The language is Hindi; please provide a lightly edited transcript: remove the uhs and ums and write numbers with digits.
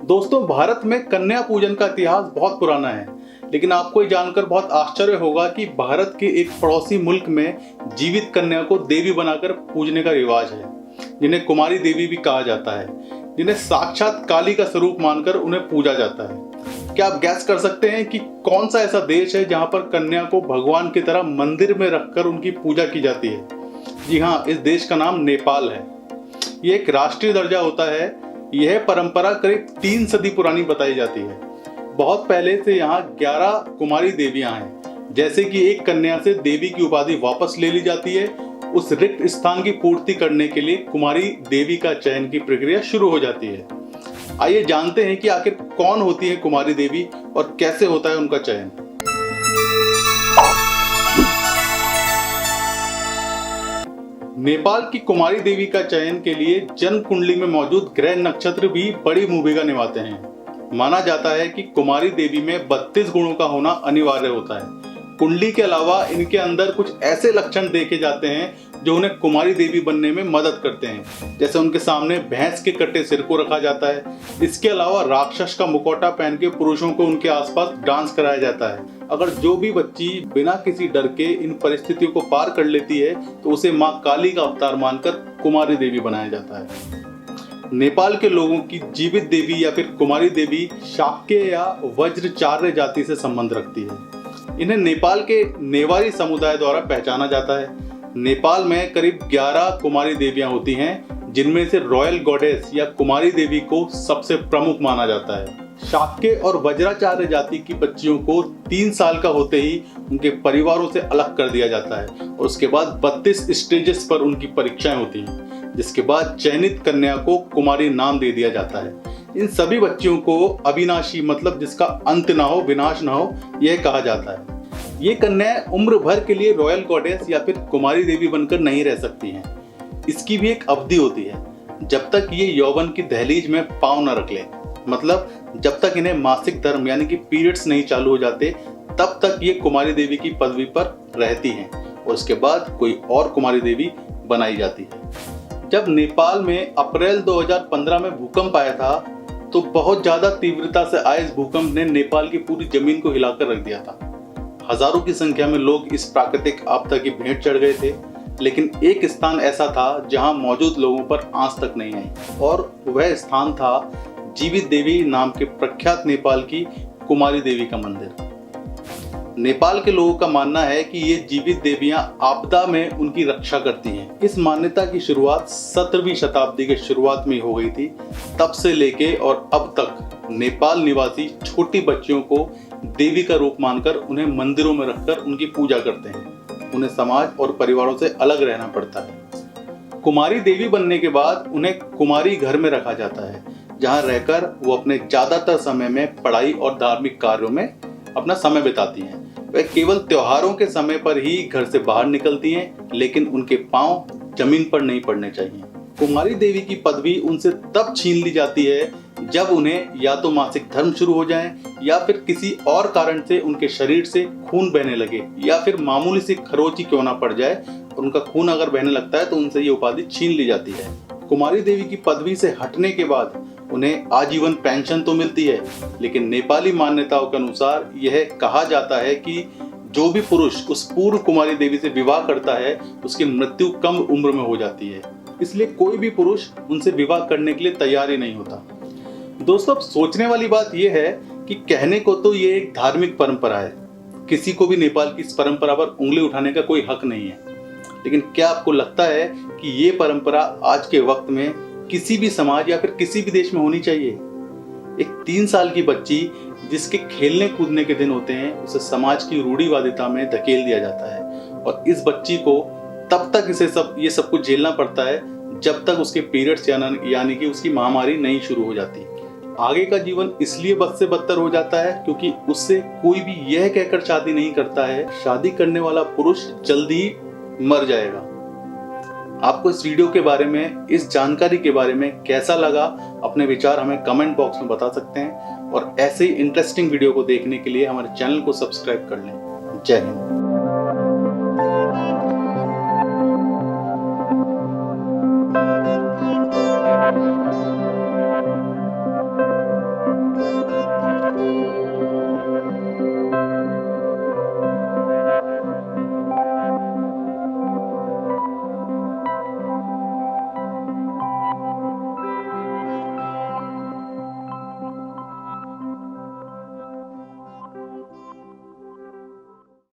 दोस्तों, भारत में कन्या पूजन का इतिहास बहुत पुराना है, लेकिन आपको ये जानकर बहुत आश्चर्य होगा कि भारत के एक पड़ोसी मुल्क में जीवित कन्या को देवी बनाकर पूजने का रिवाज है, जिन्हें कुमारी देवी भी कहा जाता है, जिन्हें साक्षात काली का स्वरूप मानकर उन्हें पूजा जाता है। क्या आप गैस कर सकते हैं कि कौन सा ऐसा देश है जहां पर कन्या को भगवान की तरह मंदिर में रखकर उनकी पूजा की जाती है? जी हाँ, इस देश का नाम नेपाल है। ये एक राष्ट्रीय दर्जा होता है। यह परंपरा करीब 3 सदी पुरानी बताई जाती है। बहुत पहले से यहाँ 11 कुमारी देवियां हैं। जैसे कि एक कन्या से देवी की उपाधि वापस ले ली जाती है, उस रिक्त स्थान की पूर्ति करने के लिए कुमारी देवी का चयन की प्रक्रिया शुरू हो जाती है। आइए जानते हैं कि आखिर कौन होती है कुमारी देवी और कैसे होता है उनका चयन। नेपाल की कुमारी देवी का चयन के लिए जन्म कुंडली में मौजूद ग्रह नक्षत्र भी बड़ी भूमिका निभाते हैं। माना जाता है कि कुमारी देवी में 32 गुणों का होना अनिवार्य होता है। कुंडली के अलावा इनके अंदर कुछ ऐसे लक्षण देखे जाते हैं जो उन्हें कुमारी देवी बनने में मदद करते हैं। जैसे उनके सामने भैंस के कटे सिर को रखा जाता है। इसके अलावा राक्षस का मुखौटा पहन के पुरुषों को उनके आसपास डांस कराया जाता है। अगर जो भी बच्ची बिना किसी डर के इन परिस्थितियों को पार कर लेती है तो उसे माँ काली का अवतार मानकर कुमारी देवी बनाया जाता है। नेपाल के लोगों की जीवित देवी या फिर कुमारी देवी शाक्य या वज्रचार्य जाति से संबंध रखती है। इन्हें नेपाल के नेवारी समुदाय द्वारा पहचाना जाता है। नेपाल में करीब 11 कुमारी देवियां होती हैं, जिनमें से रॉयल गॉडेस या कुमारी देवी को सबसे प्रमुख माना जाता है। शाक्य और वज्राचार्य जाति की बच्चियों को 3 साल का होते ही उनके परिवारों से अलग कर दिया जाता है और उसके बाद 32 स्टेजेस पर उनकी परीक्षाएं होती हैं, जिसके बाद चयनित कन्या को कुमारी नाम दे दिया जाता है। इन सभी बच्चियों को अविनाशी, मतलब जिसका अंत ना हो, विनाश ना हो, यह कहा जाता है। ये कन्याएं उम्र भर के लिए रॉयल गॉडेस या फिर कुमारी देवी बनकर नहीं रह सकती हैं। इसकी भी एक अवधि होती है, जब तक ये यौवन की दहलीज में पांव न रख ले, मतलब जब तक इन्हें मासिक धर्म यानी कि पीरियड्स नहीं चालू हो जाते, तब तक ये कुमारी देवी की पदवी पर रहती हैं और उसके बाद कोई और कुमारी देवी बनाई जाती है। जब नेपाल में अप्रैल 2015 में भूकंप आया था, तो बहुत ज्यादा तीव्रता से आए इस भूकंप ने नेपाल की पूरी जमीन को हिलाकर रख दिया था। हजारों की संख्या में लोग इस प्राकृतिक आपदा की भेंट चढ़ गए थे, लेकिन एक स्थान ऐसा था जहां मौजूद लोगों पर आंच तक नहीं आई, और वह स्थान था जीवित देवी नाम के प्रख्यात नेपाल की कुमारी देवी का मंदिर। नेपाल के लोगों का मानना है कि ये जीवित देवियां आपदा में उनकी रक्षा करती हैं। इस मान्यता की शुरुआत 17वीं शताब्दी के शुरुआत में हो गई थी। तब से लेके और अब तक नेपाल निवासी छोटी बच्चियों को देवी का रूप मानकर उन्हें मंदिरों में रखकर उनकी पूजा करते हैं। उन्हें समाज और परिवारों से अलग रहना पड़ता है। कुमारी देवी बनने के बाद उन्हें कुमारी घर में रखा जाता है, जहां रहकर वो अपने ज्यादातर समय में पढ़ाई और धार्मिक कार्यों में अपना समय बिताती हैं। वह केवल त्योहारों के समय पर ही घर से बाहर निकलती हैं, लेकिन उनके पांव जमीन पर नहीं पड़ने चाहिए। कुमारी देवी की पदवी उनसे तब छीन ली जाती है जब उन्हें या तो मासिक धर्म शुरू हो जाए या फिर किसी और कारण से उनके शरीर से खून बहने लगे, या फिर मामूली सी खरोच ही क्यों ना पड़ जाए, उनका खून अगर बहने लगता है तो उनसे ये उपाधि छीन ली जाती है। कुमारी देवी की पदवी से हटने के बाद उन्हें आजीवन पेंशन तो मिलती है, लेकिन नेपाली मान्यताओं के अनुसार यह कहा जाता है कि जो भी पुरुष उस पूर्व कुमारी देवी से विवाह करता है, उसकी मृत्यु कम उम्र में हो जाती है। इसलिए कोई भी पुरुष उनसे विवाह करने के लिए तैयार ही नहीं होता। दोस्तों, अब सोचने वाली बात यह है कि कहने को तो ये एक धार्मिक परंपरा है, किसी को भी नेपाल की इस परंपरा पर उंगली उठाने का कोई हक नहीं है, लेकिन क्या आपको लगता है कि ये परंपरा आज के वक्त में किसी भी समाज या फिर किसी भी देश में होनी चाहिए? एक 3 साल की बच्ची जिसके खेलने कूदने के दिन होते हैं, उसे समाज की रूढ़िवादिता में धकेल दिया जाता है, और इस बच्ची को तब तक ये सब कुछ झेलना पड़ता है जब तक उसके पीरियड्स यानी कि उसकी महामारी नहीं शुरू हो जाती। आगे का जीवन इसलिए बद से बदतर हो जाता है क्योंकि उससे कोई भी यह कहकर शादी नहीं करता है, शादी करने वाला पुरुष जल्दी ही मर जाएगा। आपको इस वीडियो के बारे में, इस जानकारी के बारे में कैसा लगा, अपने विचार हमें कमेंट बॉक्स में बता सकते हैं, और ऐसे ही इंटरेस्टिंग वीडियो को देखने के लिए हमारे चैनल को सब्सक्राइब कर लें। जय हिंद।